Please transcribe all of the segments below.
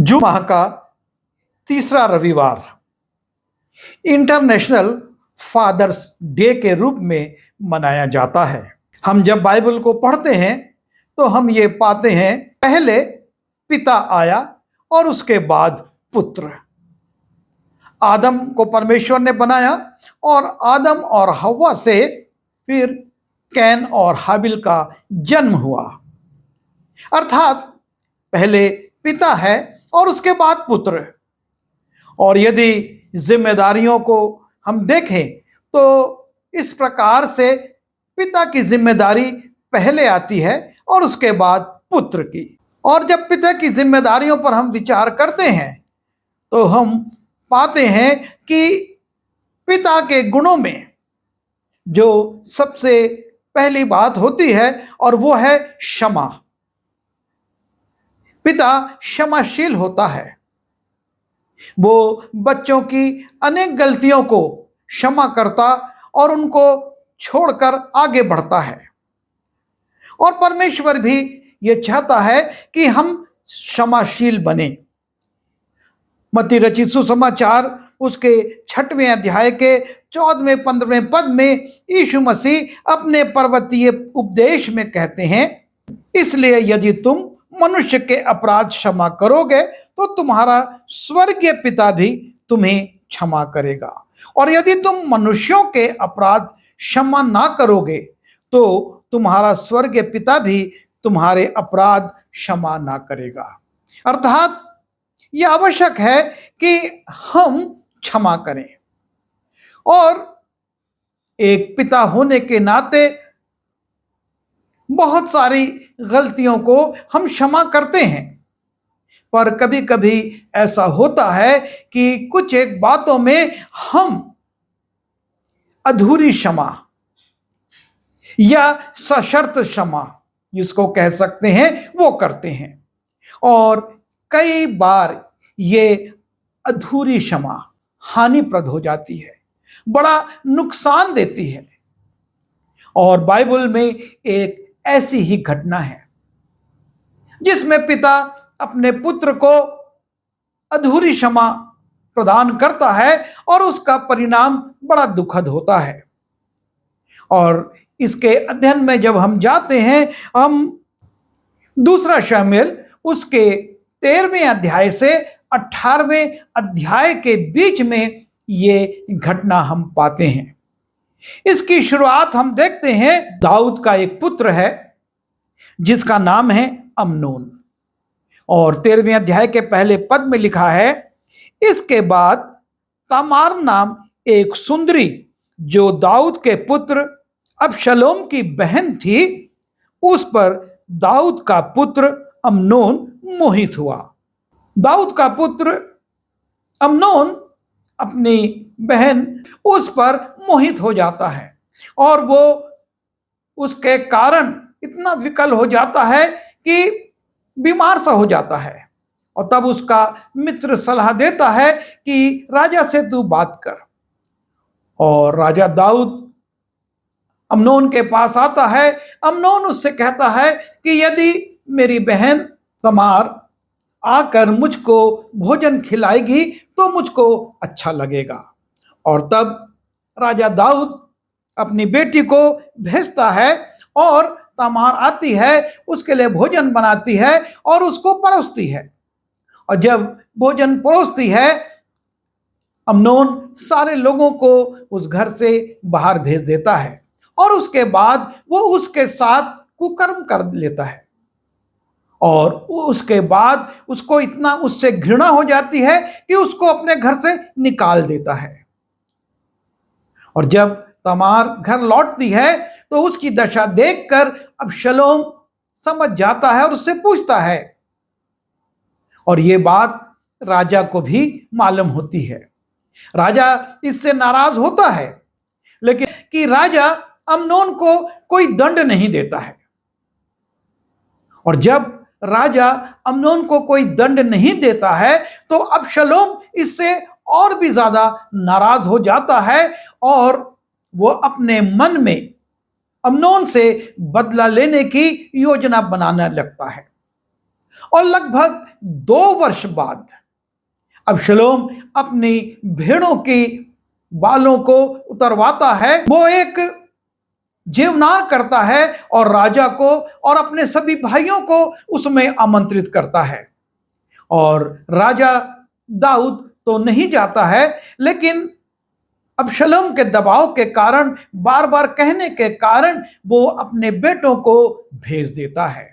जून माह का तीसरा रविवार इंटरनेशनल फादर्स डे के रूप में मनाया जाता है। हम जब बाइबल को पढ़ते हैं तो हम ये पाते हैं, पहले पिता आया और उसके बाद पुत्र। आदम को परमेश्वर ने बनाया और आदम और हव्वा से फिर कैन और हाबिल का जन्म हुआ। अर्थात पहले पिता है और उसके बाद पुत्र। और यदि जिम्मेदारियों को हम देखें तो इस प्रकार से पिता की जिम्मेदारी पहले आती है और उसके बाद पुत्र की। और जब पिता की जिम्मेदारियों पर हम विचार करते हैं तो हम पाते हैं कि पिता के गुणों में जो सबसे पहली बात होती है और वो है क्षमा। पिता क्षमाशील होता है। वो बच्चों की अनेक गलतियों को क्षमा करता और उनको छोड़कर आगे बढ़ता है। और परमेश्वर भी ये चाहता है कि हम क्षमाशील बने। मत्ती रचित सुसमाचार उसके 6वें अध्याय के 14वें 15वें पद में यीशु मसीह अपने पर्वतीय उपदेश में कहते हैं, इसलिए यदि तुम मनुष्य के अपराध क्षमा करोगे तो तुम्हारा स्वर्गीय पिता भी तुम्हें क्षमा करेगा। और यदि तुम मनुष्यों के अपराध क्षमा ना करोगे तो तुम्हारा स्वर्गीय पिता भी तुम्हारे अपराध क्षमा ना करेगा। अर्थात यह आवश्यक है कि हम क्षमा करें। और एक पिता होने के नाते बहुत सारी गलतियों को हम क्षमा करते हैं, पर कभी कभी ऐसा होता है कि कुछ एक बातों में हम अधूरी क्षमा या सशर्त क्षमा जिसको कह सकते हैं वो करते हैं। और कई बार ये अधूरी क्षमा हानिप्रद हो जाती है, बड़ा नुकसान देती है। और बाइबल में एक ऐसी ही घटना है जिसमें पिता अपने पुत्र को अधूरी क्षमा प्रदान करता है और उसका परिणाम बड़ा दुखद होता है। और इसके अध्ययन में जब हम जाते हैं, हम दूसरा शमूएल उसके 13वें अध्याय से 18वें अध्याय के बीच में ये घटना हम पाते हैं। इसकी शुरुआत हम देखते हैं, दाऊद का एक पुत्र है जिसका नाम है अम्नोन। और 13वें अध्याय के पहले पद में लिखा है, इसके बाद तामार नाम एक सुंदरी जो दाऊद के पुत्र अबशलोम की बहन थी, उस पर दाऊद का पुत्र अम्नोन मोहित हुआ। दाऊद का पुत्र अम्नोन अपनी बहन उस पर मोहित हो जाता है और वो उसके कारण इतना विकल हो जाता है कि बीमार सा हो जाता है। और तब उसका मित्र सलाह देता है कि राजा से तू बात कर। और राजा दाऊद अम्नोन के पास आता है। अम्नोन उससे कहता है कि यदि मेरी बहन तमार आकर मुझको भोजन खिलाएगी तो मुझको अच्छा लगेगा। और तब राजा दाऊद अपनी बेटी को भेजता है और तमार आती है, उसके लिए भोजन बनाती है और उसको परोसती है। और जब भोजन परोसती है, अम्नोन सारे लोगों को उस घर से बाहर भेज देता है और उसके बाद वो उसके साथ कुकर्म कर लेता है। और उसके बाद उसको इतना उससे घृणा हो जाती है कि उसको अपने घर से निकाल देता है। और जब तमार घर लौटती है तो उसकी दशा देखकर अबशलोम समझ जाता है और उससे पूछता है। और ये बात राजा को भी मालूम होती है। राजा इससे नाराज होता है, लेकिन कि राजा अम्नोन को कोई दंड नहीं देता है। और जब राजा अम्नोन को कोई दंड नहीं देता है तो अबशलोम इससे और भी ज्यादा नाराज हो जाता है और वो अपने मन में अम्नोन से बदला लेने की योजना बनाने लगता है। और लगभग 2 वर्ष बाद अबशलोम अपनी भेड़ों की बालों को उतरवाता है। वो एक जीवनार करता है और राजा को और अपने सभी भाइयों को उसमें आमंत्रित करता है। और राजा दाऊद तो नहीं जाता है, लेकिन अबशलोम के दबाव के कारण, बार बार कहने के कारण, वो अपने बेटों को भेज देता है।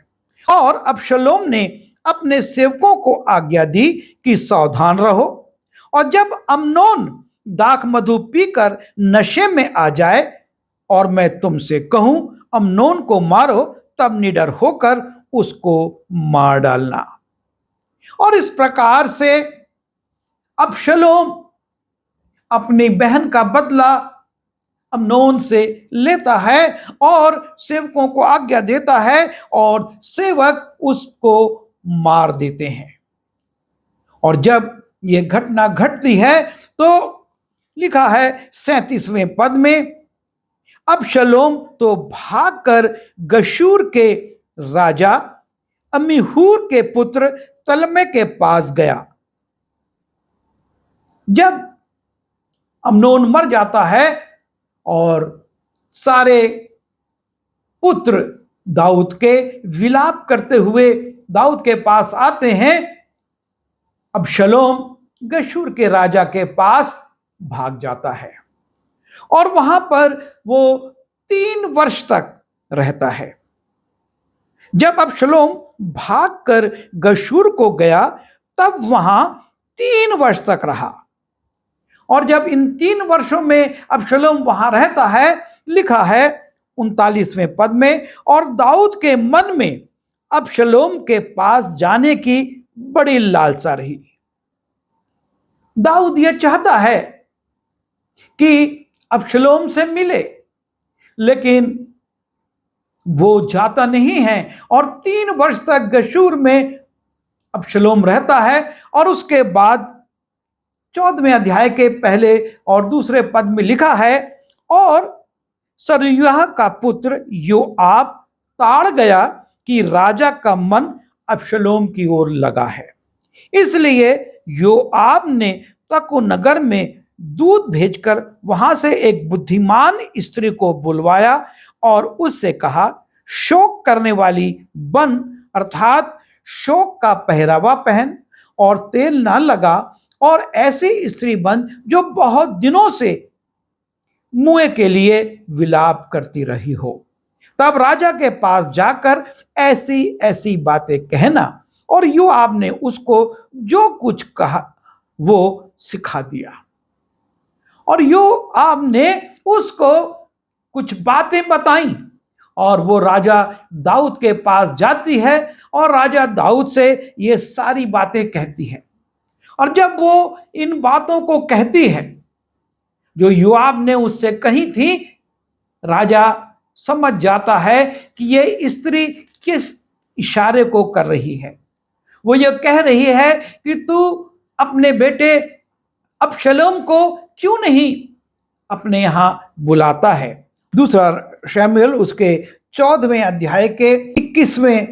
और अबशलोम ने अपने सेवकों को आज्ञा दी कि सावधान रहो, और जब अम्नोन दाख मधु पीकर नशे में आ जाए और मैं तुमसे कहूं अम्नोन को मारो, तब निडर होकर उसको मार डालना। और इस प्रकार से अबशलोम अपनी बहन का बदला अम्नोन से लेता है और सेवकों को आज्ञा देता है, और सेवक उसको मार देते हैं। और जब यह घटना घटती है तो लिखा है 37वें पद में, अबशलोम तो भागकर गशूर के राजा अम्मीहूद के पुत्र तलमै के पास गया। जब अम्नोन मर जाता है और सारे पुत्र दाऊद के विलाप करते हुए दाऊद के पास आते हैं, अबशलोम गशूर के राजा के पास भाग जाता है और वहां पर वो 3 वर्ष तक रहता है। जब अबशलोम भागकर गशूर को गया तब वहां 3 वर्ष तक रहा। और जब इन 3 वर्षों में अबशलोम वहां रहता है, लिखा है 39वें पद में, और दाऊद के मन में अबशलोम के पास जाने की बड़ी लालसा रही। दाऊद यह चाहता है कि अबशलोम से मिले, लेकिन वो जाता नहीं है और 3 वर्ष तक गशूर में अबशलोम रहता है। और उसके बाद 14वें अध्याय के पहले और दूसरे पद में लिखा है, और सरूयाह का पुत्र योआब ताड़ गया कि राजा का मन अबशलोम की ओर लगा है। इसलिए योआब ने तको नगर में दूत भेजकर वहां से एक बुद्धिमान स्त्री को बुलवाया और उससे कहा, शोक करने वाली बन, अर्थात शोक का पहरावा पहन और तेल ना लगा, और ऐसी स्त्री बन जो बहुत दिनों से मुए के लिए विलाप करती रही हो। तब राजा के पास जाकर ऐसी ऐसी बातें कहना, और योआब ने उसको जो कुछ कहा वो सिखा दिया। और योआब ने उसको कुछ बातें बताई और वो राजा दाऊद के पास जाती है और राजा दाऊद से ये सारी बातें कहती है। और जब वो इन बातों को कहती है जो योआब ने उससे कही थी, राजा समझ जाता है कि ये स्त्री किस इशारे को कर रही है। वो ये कह रही है कि तू अपने बेटे अबशलोम को क्यों नहीं अपने यहां बुलाता है। दूसरा शमूएल उसके 14वें अध्याय के 21वें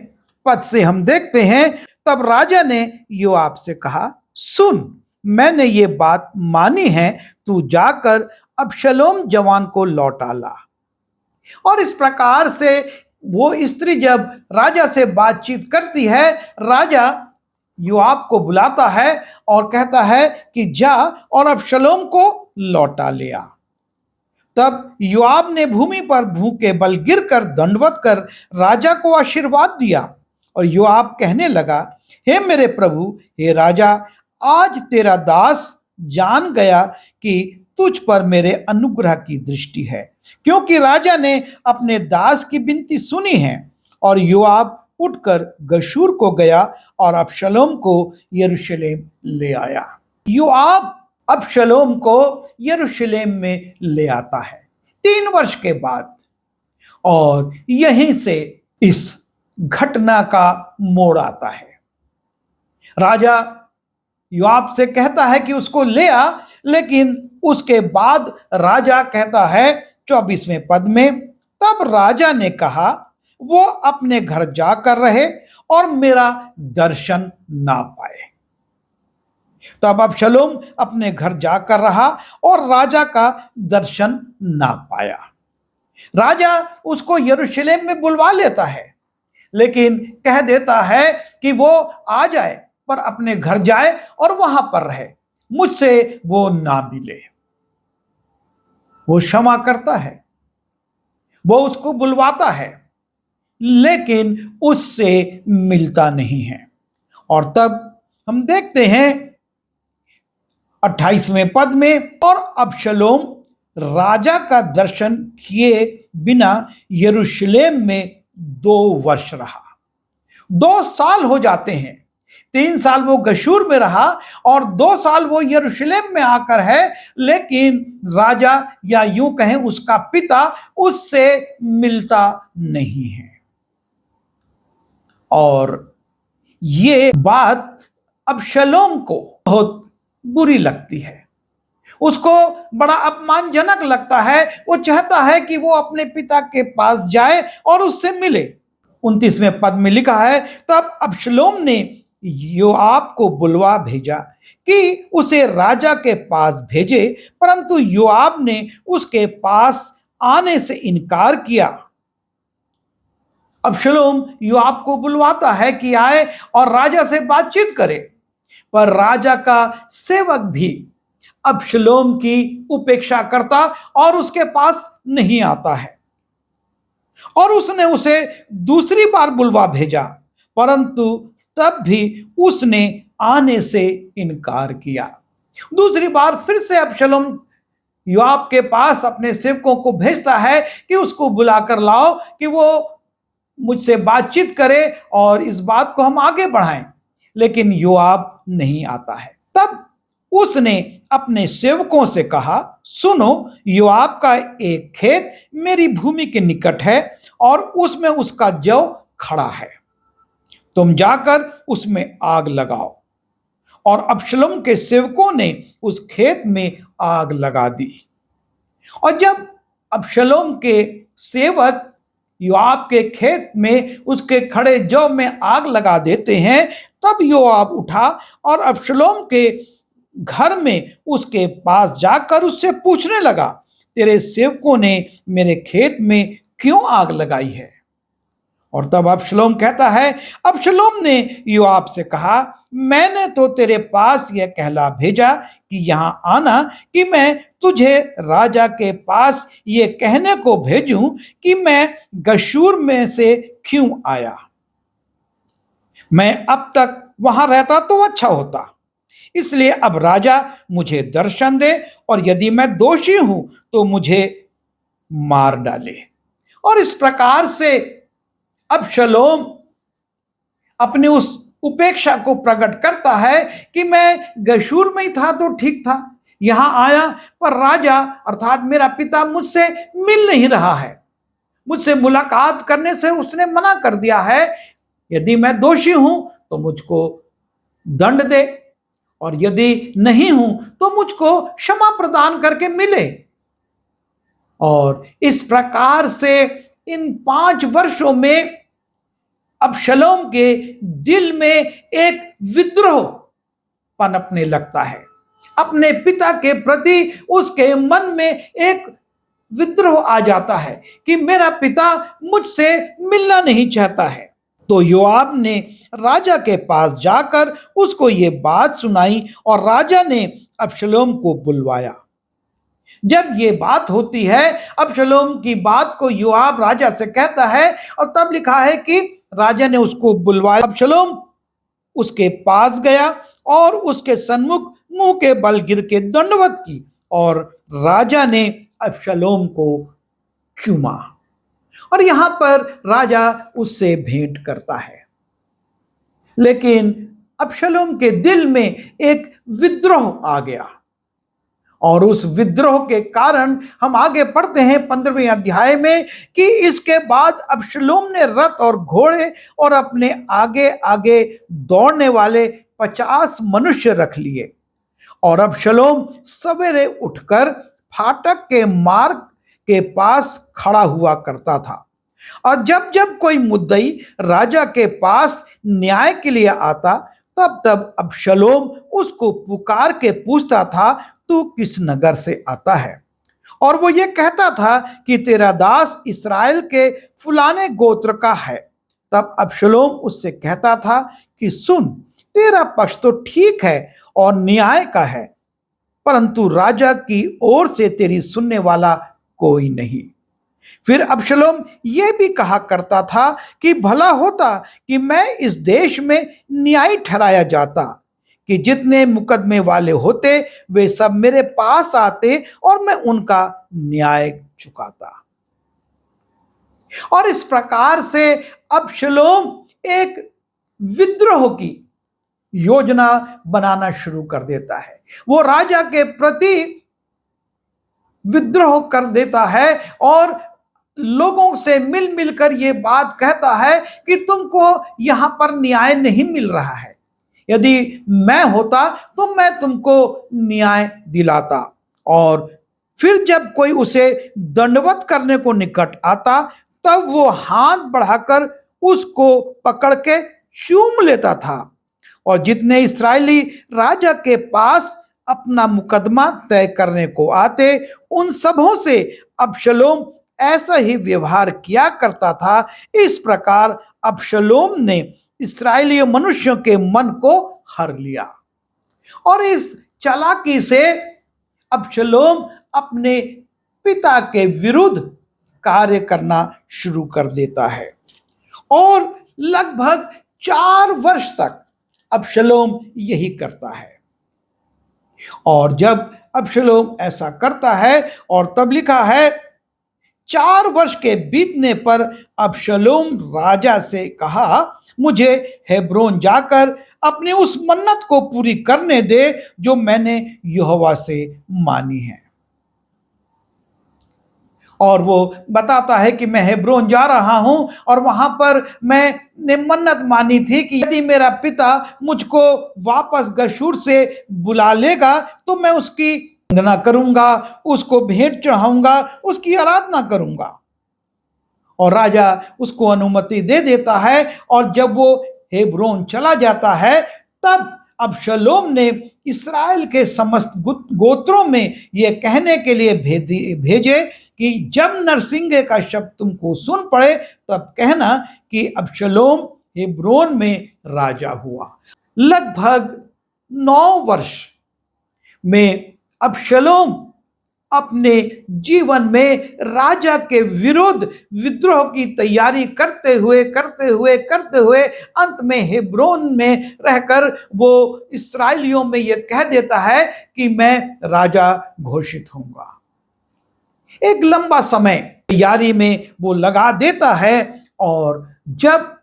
पद से हम देखते हैं, तब राजा ने योआब से कहा, सुन, मैंने ये बात मानी है, तू जाकर अबशलोम जवान को लौटा ला। और इस प्रकार से वो स्त्री जब राजा से बातचीत करती है, राजा योआब को बुलाता है और कहता है कि जा और अबशलोम को लौटा ले आ। तब योआब ने भूमि पर मुंह के बल गिरकर दंडवत कर राजा को आशीर्वाद दिया। और योआब कहने लगा, हे मेरे प्रभु, हे राजा, आज तेरा दास जान गया कि तुझ पर मेरे अनुग्रह की दृष्टि है, क्योंकि राजा ने अपने दास की विनती सुनी है। और योआब उठकर गशूर को गया और अबशलोम को यरूशलेम ले आया। योआब अबशलोम को यरूशलेम में ले आता है 3 वर्ष के बाद। और यहीं से इस घटना का मोड़ आता है। राजा योआब से कहता है कि उसको ले आ, लेकिन उसके बाद राजा कहता है 24वें पद में, तब राजा ने कहा, वो अपने घर जाकर रहे और मेरा दर्शन ना पाए। तब अबशलोम अपने घर जाकर रहा और राजा का दर्शन ना पाया। राजा उसको यरूशलेम में बुलवा लेता है, लेकिन कह देता है कि वो आ जाए पर अपने घर जाए और वहां पर रहे, मुझसे वो ना मिले। वो क्षमा करता है, वो उसको बुलवाता है, लेकिन उससे मिलता नहीं है। और तब हम देखते हैं 28वें पद में, और अबशलोम राजा का दर्शन किए बिना यरूशलेम में 2 वर्ष रहा। 2 साल हो जाते हैं। 3 साल वो गशूर में रहा और 2 साल वो यरूशलेम में आकर है, लेकिन राजा या यूं कहें उसका पिता उससे मिलता नहीं है। और ये बात अबशलोम को बहुत बुरी लगती है, उसको बड़ा अपमानजनक लगता है। वो चाहता है कि वो अपने पिता के पास जाए और उससे मिले। 29वें पद में लिखा है, तब अबशलोम ने योआब को बुलवा भेजा कि उसे राजा के पास भेजे, परंतु योआब ने उसके पास आने से इनकार किया। अबशलोम योआब को बुलवाता है कि आए और राजा से बातचीत करे, पर राजा का सेवक भी अबशलोम की उपेक्षा करता और उसके पास नहीं आता है। और उसने उसे दूसरी बार बुलवा भेजा, परंतु तब भी उसने आने से इनकार किया। दूसरी बार फिर से अबशलोम योआब के पास अपने सेवकों को भेजता है कि उसको बुलाकर लाओ कि वो मुझसे बातचीत करे और इस बात को हम आगे बढ़ाएं, लेकिन योआब नहीं आता है। तब उसने अपने सेवकों से कहा, सुनो, योआब का एक खेत मेरी भूमि के निकट है और उसमें उसका जौ खड़ा है, तुम जाकर उसमें आग लगाओ। और अबशलोम के सेवकों ने उस खेत में आग लगा दी। और जब अबशलोम के सेवक योआब के खेत में उसके खड़े जौ में आग लगा देते हैं, तब योआब उठा और अबशलोम के घर में उसके पास जाकर उससे पूछने लगा, तेरे सेवकों ने मेरे खेत में क्यों आग लगाई है? और तब अबशलोम कहता है, अबशलोम ने योआब से कहा, मैंने तो तेरे पास यह कहला भेजा कि यहां आना, कि मैं तुझे राजा के पास ये कहने को भेजूं कि मैं गशूर में से क्यों आया। मैं अब तक वहां रहता तो अच्छा होता, इसलिए अब राजा मुझे दर्शन दे, और यदि मैं दोषी हूं तो मुझे मार डाले। और इस प्रकार से अबशलोम अपने उस उपेक्षा को प्रकट करता है कि मैं गशूर में ही था तो ठीक था, यहां आया पर राजा अर्थात मेरा पिता मुझसे मिल नहीं रहा है, मुझसे मुलाकात करने से उसने मना कर दिया है। यदि मैं दोषी हूं तो मुझको दंड दे, और यदि नहीं हूं तो मुझको क्षमा प्रदान करके मिले। और इस प्रकार से इन 5 वर्षों में अबशलोम के दिल में एक विद्रोह पनपने लगता है। अपने पिता के प्रति उसके मन में एक विद्रोह आ जाता है कि मेरा पिता मुझसे मिलना नहीं चाहता है। तो योआब ने राजा के पास जाकर उसको ये बात सुनाई और राजा ने अबशलोम को बुलवाया। जब ये बात होती है, अबशलोम की बात को योआब राजा से कहता है, और तब लिखा है कि राजा ने उसको बुलवाया। अबशलोम उसके पास गया और उसके सन्मुख मुंह के बल गिर के दंडवत की, और राजा ने अबशलोम को चूमा। और यहां पर राजा उससे भेंट करता है, लेकिन अबशलोम के दिल में एक विद्रोह आ गया। और उस विद्रोह के कारण हम आगे पढ़ते हैं 15वें अध्याय में कि इसके बाद अबशलोम ने रथ और घोड़े और अपने आगे आगे दौड़ने वाले 50 मनुष्य रख लिए। और अबशलोम सवेरे उठकर फाटक के मार्ग के पास खड़ा हुआ करता था और जब जब कोई मुद्दई राजा के पास न्याय के लिए आता, तब तब अबशलोम उसको पुकार के पूछता था, तू किस नगर से आता है? और वो ये कहता था कि तेरा दास इस्राएल के फलाने गोत्र का है। तब अबशलोम उससे कहता था कि सुन, तेरा पक्ष तो ठीक है और न्याय का है, परंतु राजा की ओर से तेरी सुनने वाला कोई नहीं। फिर अबशलोम यह भी कहा करता था कि भला होता कि मैं इस देश में न्यायी ठहराया जाता, कि जितने मुकदमे वाले होते वे सब मेरे पास आते और मैं उनका न्याय चुकाता। और इस प्रकार से अबशलोम एक विद्रोह की योजना बनाना शुरू कर देता है। वो राजा के प्रति विद्रोह कर देता है और लोगों से मिल मिलकर ये बात कहता है कि तुमको यहां पर न्याय नहीं मिल रहा है। यदि मैं होता तो मैं तुमको न्याय दिलाता। और फिर जब कोई उसे दंडवत करने को निकट आता, तब वो हाथ बढ़ाकर उसको पकड़ के चूम लेता था। और जितने इस्राएली राजा के पास अपना मुकदमा तय करने को आते, उन सबों से अबशलोम ऐसा ही व्यवहार किया करता था। इस प्रकार अबशलोम ने इस्राएली मनुष्यों के मन को हर लिया और इस चालाकी से अबशलोम अपने पिता के विरुद्ध कार्य करना शुरू कर देता है। और लगभग 4 वर्ष तक अबशलोम यही करता है। और जब अबशलोम ऐसा करता है, और तब लिखा है 4 वर्ष के बीतने पर अबशलोम राजा से कहा, मुझे हेब्रोन जाकर अपनी उस मन्नत को पूरी करने दे जो मैंने यहोवा से मानी है। और वो बताता है कि मैं हेब्रोन जा रहा हूं और वहां पर मैंने मन्नत मानी थी कि यदि मेरा पिता मुझको वापस गशूर से बुला लेगा तो मैं उसकी वंदना करूंगा, उसको भेंट चढ़ाऊंगा, उसकी आराधना करूंगा। और राजा उसको अनुमति दे देता है। और जब वो हेब्रोन चला जाता है, तब अबशलोम ने इस्राएल के समस्त गोत्रों में यह कहने के लिए भेजे कि जब नरसिंगे का शब्द तुमको सुन पड़े, तब कहना कि अबशलोम हेब्रोन में राजा हुआ। लगभग 9 वर्ष में अबशलोम अपने जीवन में राजा के विरुद्ध विद्रोह की तैयारी करते हुए अंत में हेब्रोन में रहकर वो इस्राएलियों में यह कह देता है कि मैं राजा घोषित होऊंगा। एक लंबा समय तैयारी में वो लगा देता है। और जब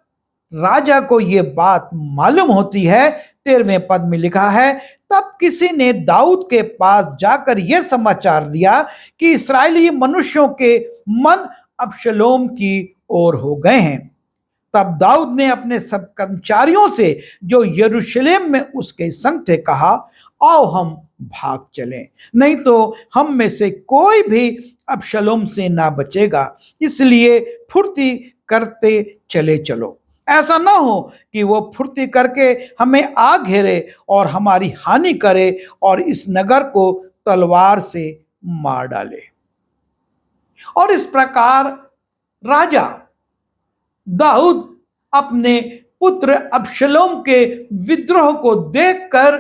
राजा को यह बात मालूम होती है, 13वें पद में लिखा है, तब किसी ने दाऊद के पास जाकर यह समाचार दिया कि इस्राएली मनुष्यों के मन अबशलोम की ओर हो गए हैं। तब दाऊद ने अपने सब कर्मचारियों से जो यरूशलेम में उसके संग थे कहा, आओ हम भाग चलें, नहीं तो हम में से कोई भी अबशलोम से ना बचेगा। इसलिए फुर्ती करते चले चलो, ऐसा ना हो कि वो फुर्ती करके हमें आ घेरे और हमारी हानि करे और इस नगर को तलवार से मार डाले। और इस प्रकार राजा दाऊद अपने पुत्र अबशलोम के विद्रोह को देखकर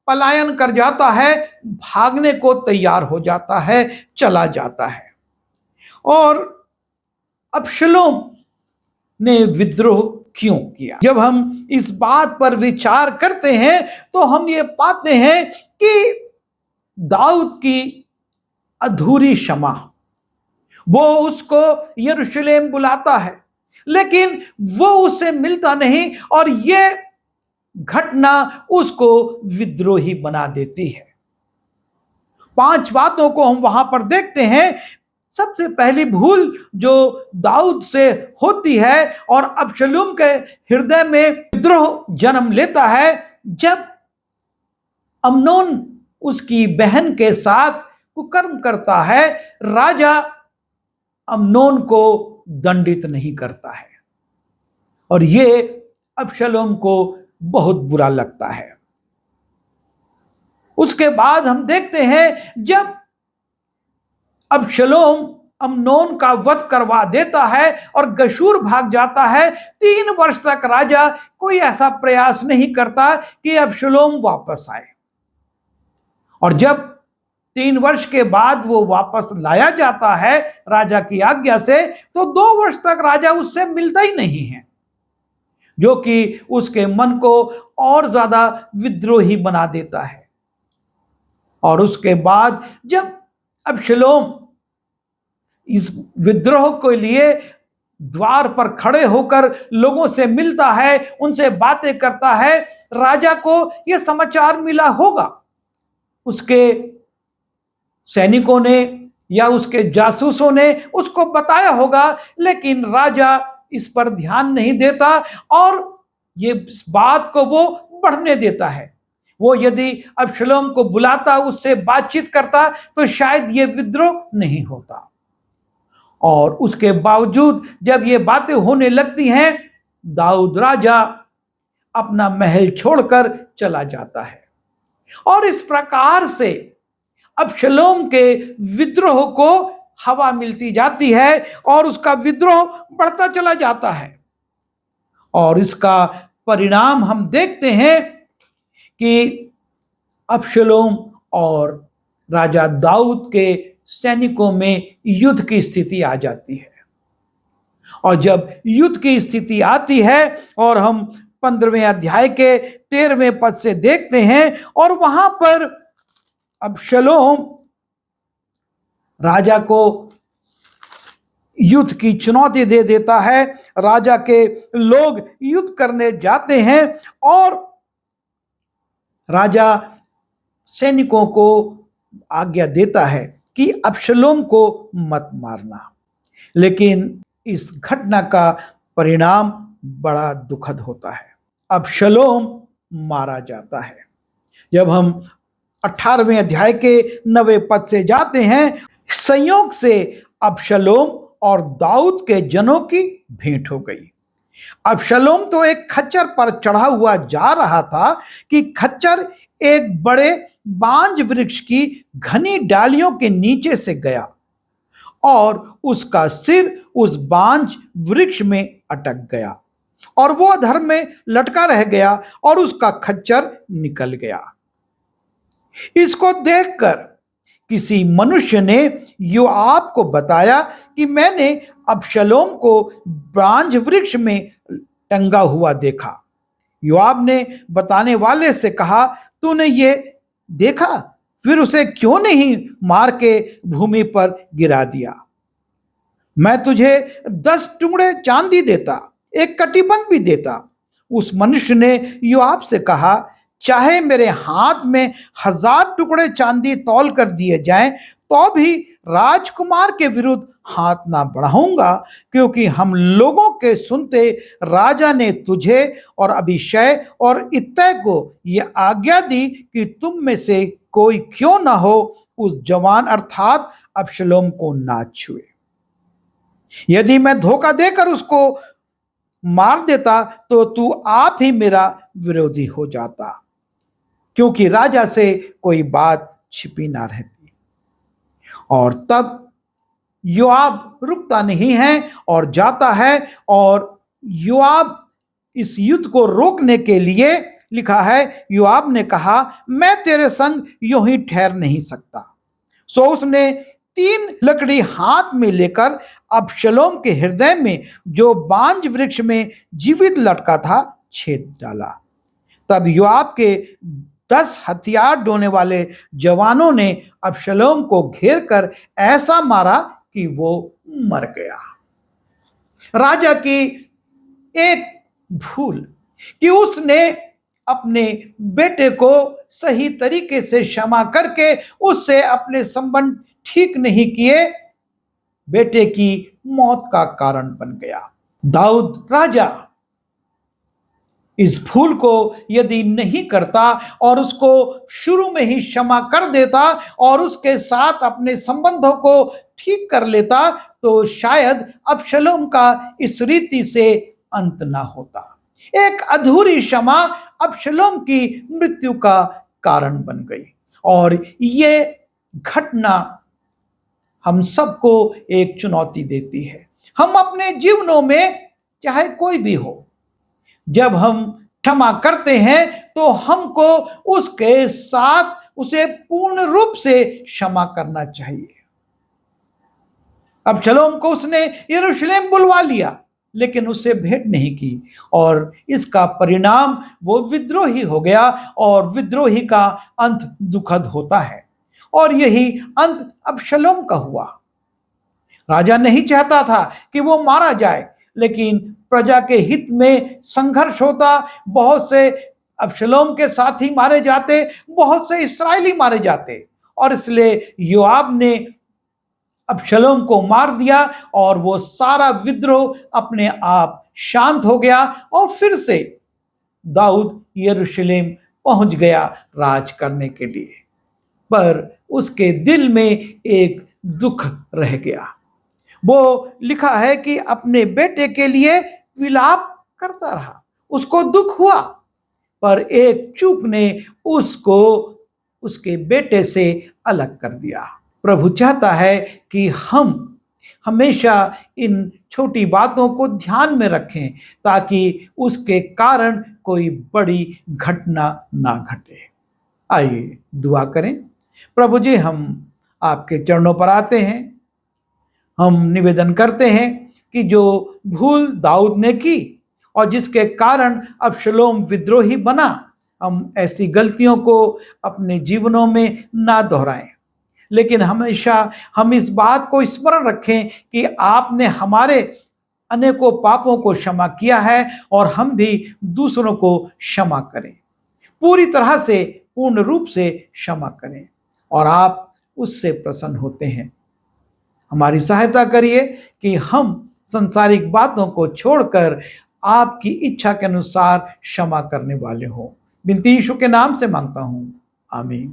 पलायन कर जाता है, भागने को तैयार हो जाता है, चला जाता है। और अबशलोम ने विद्रोह क्यों किया? जब हम इस बात पर विचार करते हैं तो हम ये पाते हैं कि दाऊद की अधूरी क्षमा, वो उसको यरूशलेम बुलाता है लेकिन वो उससे मिलता नहीं, और ये घटना उसको विद्रोही बना देती है। 5 बातों को हम वहां पर देखते हैं। सबसे पहली भूल जो दाऊद से होती है और अबशलोम के हृदय में विद्रोह जन्म लेता है, जब अम्नोन उसकी बहन के साथ कुकर्म करता है। राजा अम्नोन को दंडित नहीं करता है। और ये अबशलोम को बहुत बुरा लगता है। उसके बाद हम देखते हैं जब अबशलोम अम्नोन का वध करवा देता है और गशूर भाग जाता है, 3 वर्ष तक राजा कोई ऐसा प्रयास नहीं करता कि अबशलोम वापस आए। और जब 3 वर्ष के बाद वो वापस लाया जाता है राजा की आज्ञा से, तो 2 वर्ष तक राजा उससे मिलता ही नहीं है, जो कि उसके मन को और ज्यादा विद्रोही बना देता है। और उसके बाद जब अबशलोम इस विद्रोह के लिए द्वार पर खड़े होकर लोगों से मिलता है, उनसे बातें करता है, राजा को यह समाचार मिला होगा, उसके सैनिकों ने या उसके जासूसों ने उसको बताया होगा, लेकिन राजा इस पर ध्यान नहीं देता और ये बात को वो बढ़ने देता है। वो यदि अबशलोम को बुलाता, उससे बातचीत करता, तो शायद ये विद्रोह नहीं होता। और उसके बावजूद जब ये बातें होने लगती हैं, दाऊद राजा अपना महल छोड़कर चला जाता है। और इस प्रकार से अबशलोम के विद्रोह को हवा मिलती जाती है और उसका विद्रोह बढ़ता चला जाता है। और इसका परिणाम हम देखते हैं कि अबशलोम और राजा दाऊद के सैनिकों में युद्ध की स्थिति आ जाती है। और जब युद्ध की स्थिति आती है, और हम 15वें अध्याय के 13वें पद से देखते हैं, और वहां पर अबशलोम राजा को युद्ध की चुनौती दे देता है। राजा के लोग युद्ध करने जाते हैं और राजा सैनिकों को आज्ञा देता है कि अबशलोम को मत मारना। लेकिन इस घटना का परिणाम बड़ा दुखद होता है। अबशलोम मारा जाता है। जब हम 18वें अध्याय के 9वें पद से जाते हैं, संयोग से अबशलोम और दाऊद के जनों की भेंट हो गई। अबशलोम तो एक खच्चर पर चढ़ा हुआ जा रहा था कि खच्चर एक बड़े बांज वृक्ष की घनी डालियों के नीचे से गया और उसका सिर उस बांज वृक्ष में अटक गया और वो अधर में लटका रह गया और उसका खच्चर निकल गया। इसको देखकर किसी मनुष्य ने योआब को बताया कि मैंने अबशलोम को बांज वृक्ष में टंगा हुआ देखा। योआब ने बताने वाले से कहा, तूने ये देखा, फिर उसे क्यों नहीं मार के भूमि पर गिरा दिया? मैं तुझे 10 टुकड़े चांदी देता, एक कटीबंध भी देता। उस मनुष्य ने योआब से कहा, चाहे मेरे हाथ में 1000 टुकड़े चांदी तौल कर दिए जाएं, तो भी राजकुमार के विरुद्ध हाथ ना बढ़ाऊंगा, क्योंकि हम लोगों के सुनते राजा ने तुझे और अभिषय और इत्तै को यह आज्ञा दी कि तुम में से कोई क्यों ना हो उस जवान अर्थात अबशलोम को ना छुए। यदि मैं धोखा देकर उसको मार देता तो तू आप ही मेरा विरोधी हो जाता, क्योंकि राजा से कोई बात छिपी ना रहती। और तब योआब रुकता नहीं है और जाता है, और योआब इस युद्ध को रोकने के लिए लिखा है, योआब ने कहा, मैं तेरे संग यूं ही ठहर नहीं सकता। सो उसने 3 लकड़ी हाथ में लेकर अबशलोम के हृदय में जो बांज वृक्ष में जीवित लटका था छेद डाला। तब योआब के 10 हथियार ढोने वाले जवानों ने अबशलोम को घेर कर ऐसा मारा कि वो मर गया। राजा की एक भूल कि उसने अपने बेटे को सही तरीके से क्षमा करके उससे अपने संबंध ठीक नहीं किए, बेटे की मौत का कारण बन गया। दाऊद राजा इस भूल को यदि नहीं करता और उसको शुरू में ही क्षमा कर देता और उसके साथ अपने संबंधों को ठीक कर लेता तो शायद अबशलोम का इस रीति से अंत ना होता। एक अधूरी क्षमा अबशलोम की मृत्यु का कारण बन गई और ये घटना हम सबको एक चुनौती देती है। हम अपने जीवनों में चाहे कोई भी हो, जब हम क्षमा करते हैं तो हमको उसके साथ उसे पूर्ण रूप से क्षमा करना चाहिए। अबशलोम को उसने यरूशलेम बुलवा लिया लेकिन उससे भेंट नहीं की और इसका परिणाम वो विद्रोही हो गया और विद्रोही का अंत दुखद होता है और यही अंत अबशलोम का हुआ। राजा नहीं चाहता था कि वो मारा जाए, लेकिन प्रजा के हित में संघर्ष होता। बहुत से अबशलोम के साथी मारे जाते, बहुत से इस्राएली मारे जाते और इसलिए योआब ने अबशलोम को मार दिया और वो सारा विद्रोह अपने आप शांत हो गया और फिर से दाऊद यरूशलेम पहुंच गया राज करने के लिए। पर उसके दिल में एक दुख रह गया। वो लिखा है कि अपने बेटे के लिए विलाप करता रहा, उसको दुख हुआ, पर एक चूक ने उसको उसके बेटे से अलग कर दिया। प्रभु चाहता है कि हम हमेशा इन छोटी बातों को ध्यान में रखें ताकि उसके कारण कोई बड़ी घटना ना घटे। आइए दुआ करें। प्रभु जी, हम आपके चरणों पर आते हैं। हम निवेदन करते हैं कि जो भूल दाऊद ने की और जिसके कारण अबशलोम विद्रोही बना, हम ऐसी गलतियों को अपने जीवनों में ना दोहराएं, लेकिन हमेशा हम इस बात को स्मरण रखें कि आपने हमारे अनेकों पापों को क्षमा किया है और हम भी दूसरों को क्षमा करें, पूरी तरह से पूर्ण रूप से क्षमा करें और आप उससे प्रसन्न होते हैं। हमारी सहायता करिए कि हम संसारिक बातों को छोड़कर आपकी इच्छा के अनुसार क्षमा करने वाले हों। बिनती यीशु के नाम से मांगता हूं, आमीन।